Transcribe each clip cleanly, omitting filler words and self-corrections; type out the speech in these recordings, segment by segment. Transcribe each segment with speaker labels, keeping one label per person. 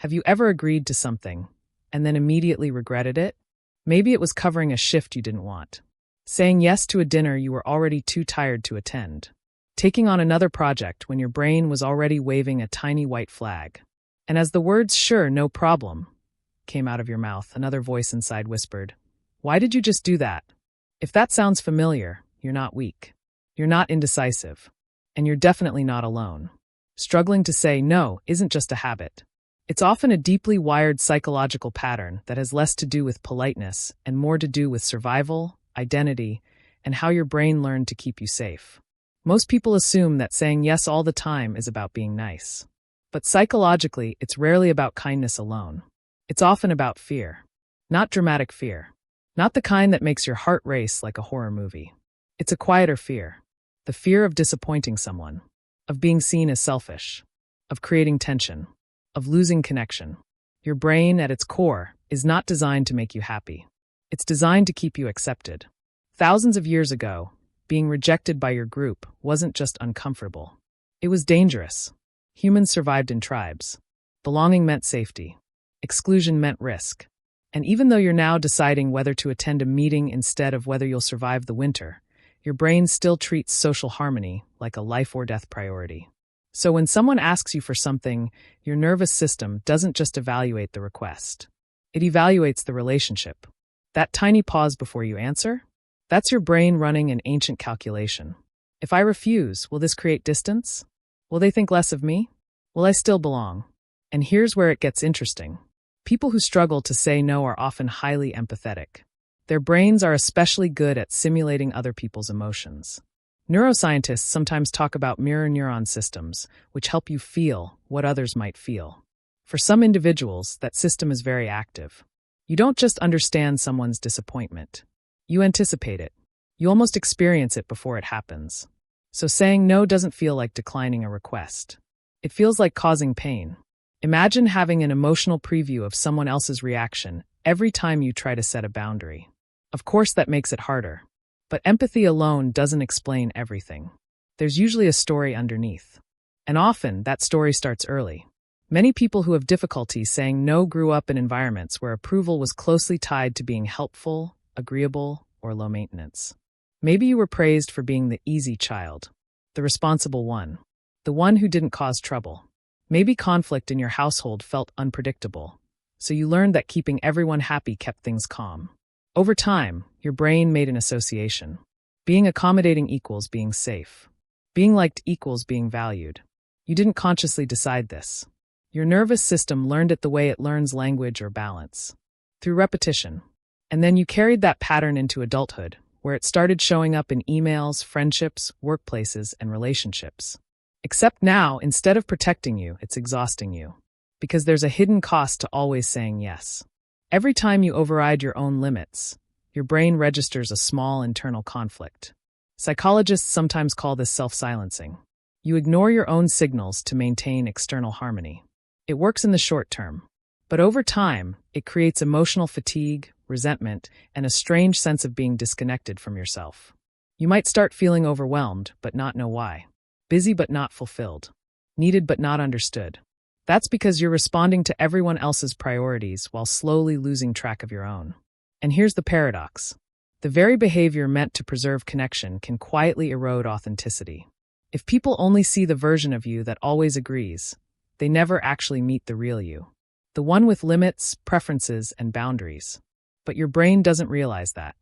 Speaker 1: Have you ever agreed to something and then immediately regretted it? Maybe it was covering a shift you didn't want. Saying yes to a dinner you were already too tired to attend. Taking on another project when your brain was already waving a tiny white flag. And as the words "sure, no problem" came out of your mouth, another voice inside whispered, "Why did you just do that?" If that sounds familiar, you're not weak. You're not indecisive. And you're definitely not alone. Struggling to say no isn't just a habit. It's often a deeply wired psychological pattern that has less to do with politeness and more to do with survival, identity, and how your brain learned to keep you safe. Most people assume that saying yes all the time is about being nice. But psychologically, it's rarely about kindness alone. It's often about fear. Not dramatic fear. Not the kind that makes your heart race like a horror movie. It's a quieter fear. The fear of disappointing someone. Of being seen as selfish. Of creating tension. Of losing connection. Your brain, at its core, is not designed to make you happy. It's designed to keep you accepted. Thousands of years ago, being rejected by your group wasn't just uncomfortable. It was dangerous. Humans survived in tribes. Belonging meant safety. Exclusion meant risk. And even though you're now deciding whether to attend a meeting instead of whether you'll survive the winter, your brain still treats social harmony like a life or death priority. So when someone asks you for something, your nervous system doesn't just evaluate the request. It evaluates the relationship. That tiny pause before you answer? That's your brain running an ancient calculation. If I refuse, will this create distance? Will they think less of me? Will I still belong? And here's where it gets interesting. People who struggle to say no are often highly empathetic. Their brains are especially good at simulating other people's emotions. Neuroscientists sometimes talk about mirror neuron systems, which help you feel what others might feel. For some individuals, that system is very active. You don't just understand someone's disappointment. You anticipate it. You almost experience it before it happens. So saying no doesn't feel like declining a request. It feels like causing pain. Imagine having an emotional preview of someone else's reaction every time you try to set a boundary. Of course, that makes it harder. But empathy alone doesn't explain everything. There's usually a story underneath. And often, that story starts early. Many people who have difficulty saying no grew up in environments where approval was closely tied to being helpful, agreeable, or low maintenance. Maybe you were praised for being the easy child, the responsible one, the one who didn't cause trouble. Maybe conflict in your household felt unpredictable, so you learned that keeping everyone happy kept things calm. Over time, your brain made an association. Being accommodating equals being safe. Being liked equals being valued. You didn't consciously decide this. Your nervous system learned it the way it learns language or balance. Through repetition. And then you carried that pattern into adulthood, where it started showing up in emails, friendships, workplaces, and relationships. Except now, instead of protecting you, it's exhausting you. Because there's a hidden cost to always saying yes. Every time you override your own limits, your brain registers a small internal conflict. Psychologists sometimes call this self-silencing. You ignore your own signals to maintain external harmony. It works in the short term. But over time, it creates emotional fatigue, resentment, and a strange sense of being disconnected from yourself. You might start feeling overwhelmed, but not know why. Busy but not fulfilled. Needed but not understood. That's because you're responding to everyone else's priorities while slowly losing track of your own. And here's the paradox. The very behavior meant to preserve connection can quietly erode authenticity. If people only see the version of you that always agrees, they never actually meet the real you. The one with limits, preferences, and boundaries. But your brain doesn't realize that.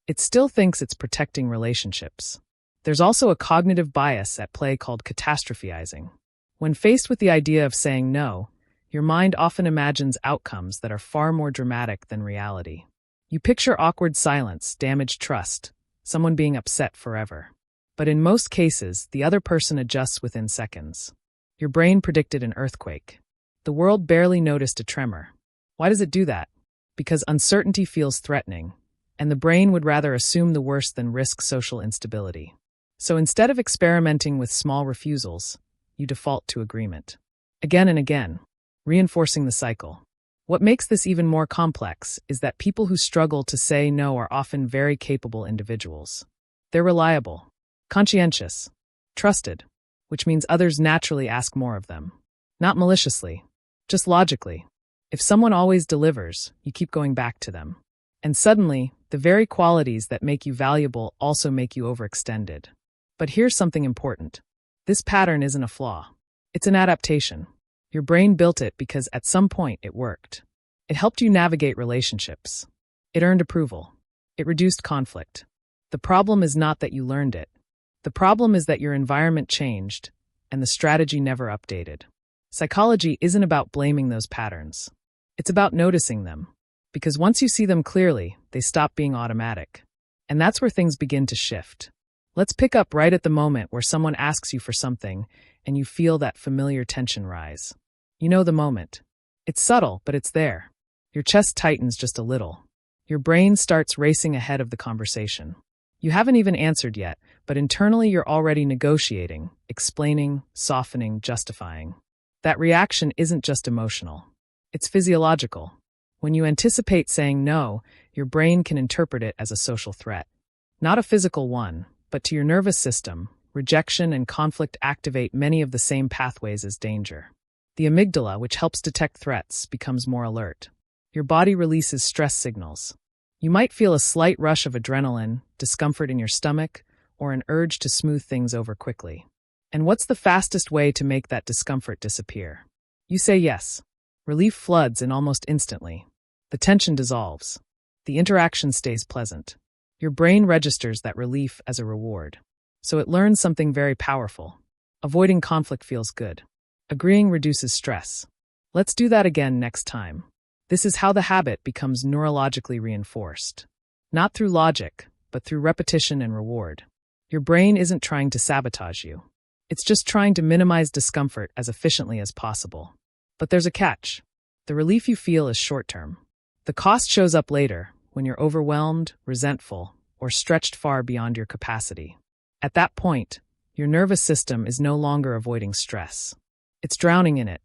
Speaker 1: It still thinks it's protecting relationships. There's also a cognitive bias at play called catastrophizing. When faced with the idea of saying no, your mind often imagines outcomes that are far more dramatic than reality. You picture awkward silence, damaged trust, someone being upset forever. But in most cases, the other person adjusts within seconds. Your brain predicted an earthquake. The world barely noticed a tremor. Why does it do that? Because uncertainty feels threatening, and the brain would rather assume the worst than risk social instability. So instead of experimenting with small refusals, you default to agreement. Again and again, reinforcing the cycle. What makes this even more complex is that people who struggle to say no are often very capable individuals. They're reliable, conscientious, trusted, which means others naturally ask more of them. Not maliciously, Just logically. If someone always delivers, you keep going back to them. And suddenly, the very qualities that make you valuable also make you overextended. But here's something important. This pattern isn't a flaw. It's an adaptation. Your brain built it because at some point it worked. It helped you navigate relationships. It earned approval. It reduced conflict. The problem is not that you learned it. The problem is that your environment changed, and the strategy never updated. Psychology isn't about blaming those patterns. It's about noticing them. Because once you see them clearly, they stop being automatic. And that's where things begin to shift. Let's pick up right at the moment where someone asks you for something and you feel that familiar tension rise. You know the moment. It's subtle, but it's there. Your chest tightens just a little. Your brain starts racing ahead of the conversation. You haven't even answered yet, but internally you're already negotiating, explaining, softening, justifying. That reaction isn't just emotional. It's physiological. When you anticipate saying no, your brain can interpret it as a social threat. Not a physical one, but to your nervous system, rejection and conflict activate many of the same pathways as danger. The amygdala, which helps detect threats, becomes more alert. Your body releases stress signals. You might feel a slight rush of adrenaline, discomfort in your stomach, or an urge to smooth things over quickly. And what's the fastest way to make that discomfort disappear? You say yes. Relief floods in almost instantly. The tension dissolves. The interaction stays pleasant. Your brain registers that relief as a reward. So it learns something very powerful. Avoiding conflict feels good. Agreeing reduces stress. Let's do that again next time. This is how the habit becomes neurologically reinforced. Not through logic, but through repetition and reward. Your brain isn't trying to sabotage you. It's just trying to minimize discomfort as efficiently as possible. But there's a catch. The relief you feel is short-term. The cost shows up later, when you're overwhelmed, resentful, or stretched far beyond your capacity. At that point, your nervous system is no longer avoiding stress. It's drowning in it.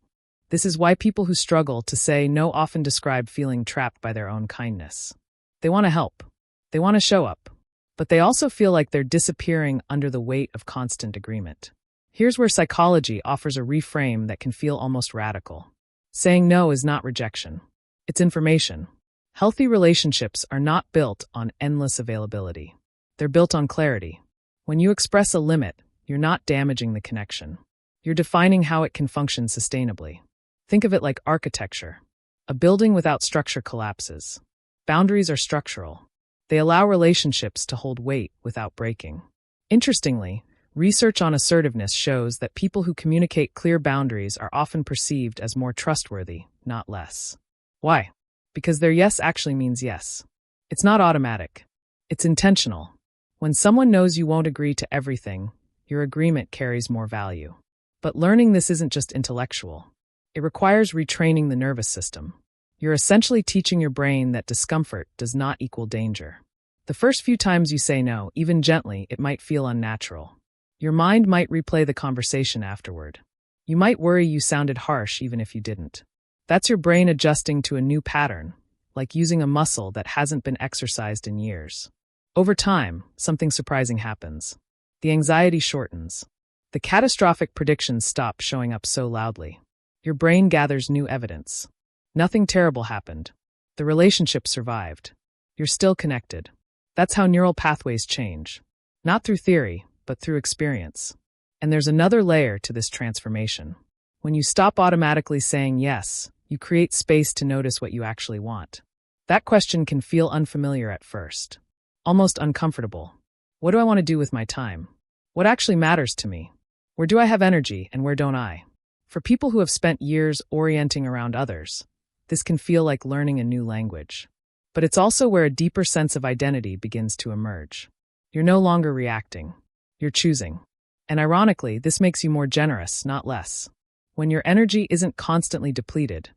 Speaker 1: This is why people who struggle to say no often describe feeling trapped by their own kindness. They want to help. They want to show up. But they also feel like they're disappearing under the weight of constant agreement. Here's where psychology offers a reframe that can feel almost radical. Saying no is not rejection. It's information. Healthy relationships are not built on endless availability. They're built on clarity. When you express a limit, you're not damaging the connection. You're defining how it can function sustainably. Think of it like architecture. A building without structure collapses. Boundaries are structural. They allow relationships to hold weight without breaking. Interestingly, research on assertiveness shows that people who communicate clear boundaries are often perceived as more trustworthy, not less. Why? Because their yes actually means yes. It's not automatic. It's intentional. When someone knows you won't agree to everything, your agreement carries more value. But learning this isn't just intellectual. It requires retraining the nervous system. You're essentially teaching your brain that discomfort does not equal danger. The first few times you say no, even gently, it might feel unnatural. Your mind might replay the conversation afterward. You might worry you sounded harsh even if you didn't. That's your brain adjusting to a new pattern, like using a muscle that hasn't been exercised in years. Over time, something surprising happens. The anxiety shortens. The catastrophic predictions stop showing up so loudly. Your brain gathers new evidence. Nothing terrible happened. The relationship survived. You're still connected. That's how neural pathways change. Not through theory, but through experience. And there's another layer to this transformation. When you stop automatically saying yes, you create space to notice what you actually want. That question can feel unfamiliar at first. Almost uncomfortable. What do I want to do with my time? What actually matters to me? Where do I have energy and where don't I? For people who have spent years orienting around others, this can feel like learning a new language. But it's also where a deeper sense of identity begins to emerge. You're no longer reacting. You're choosing. And ironically, this makes you more generous, not less. When your energy isn't constantly depleted,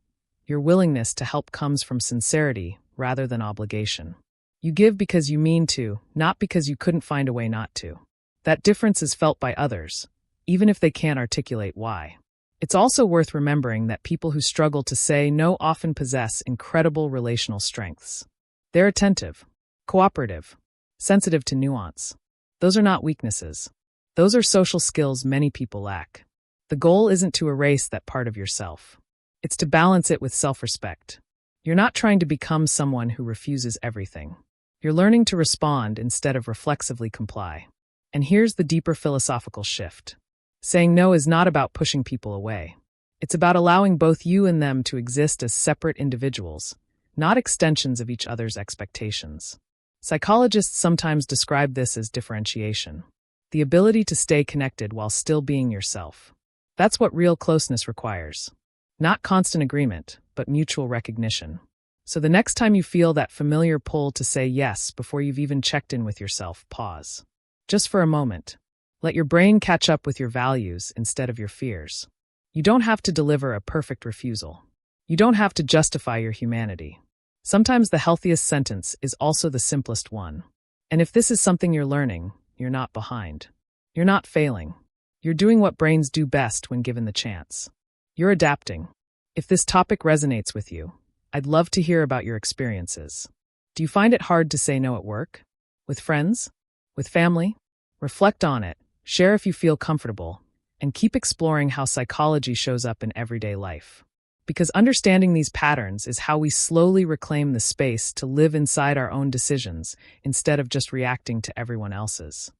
Speaker 1: your willingness to help comes from sincerity rather than obligation. You give because you mean to, not because you couldn't find a way not to. That difference is felt by others, even if they can't articulate why. It's also worth remembering that people who struggle to say no often possess incredible relational strengths. They're attentive, cooperative, sensitive to nuance. Those are not weaknesses. Those are social skills many people lack. The goal isn't to erase that part of yourself. It's to balance it with self-respect. You're not trying to become someone who refuses everything. You're learning to respond instead of reflexively comply. And here's the deeper philosophical shift. Saying no is not about pushing people away. It's about allowing both you and them to exist as separate individuals, not extensions of each other's expectations. Psychologists sometimes describe this as differentiation, the ability to stay connected while still being yourself. That's what real closeness requires. Not constant agreement, but mutual recognition. So the next time you feel that familiar pull to say yes before you've even checked in with yourself, pause. Just for a moment. Let your brain catch up with your values instead of your fears. You don't have to deliver a perfect refusal. You don't have to justify your humanity. Sometimes the healthiest sentence is also the simplest one. And if this is something you're learning, you're not behind. You're not failing. You're doing what brains do best when given the chance. You're adapting. If this topic resonates with you, I'd love to hear about your experiences. Do you find it hard to say no at work? With friends? With family? Reflect on it, share if you feel comfortable, and keep exploring how psychology shows up in everyday life. Because understanding these patterns is how we slowly reclaim the space to live inside our own decisions instead of just reacting to everyone else's.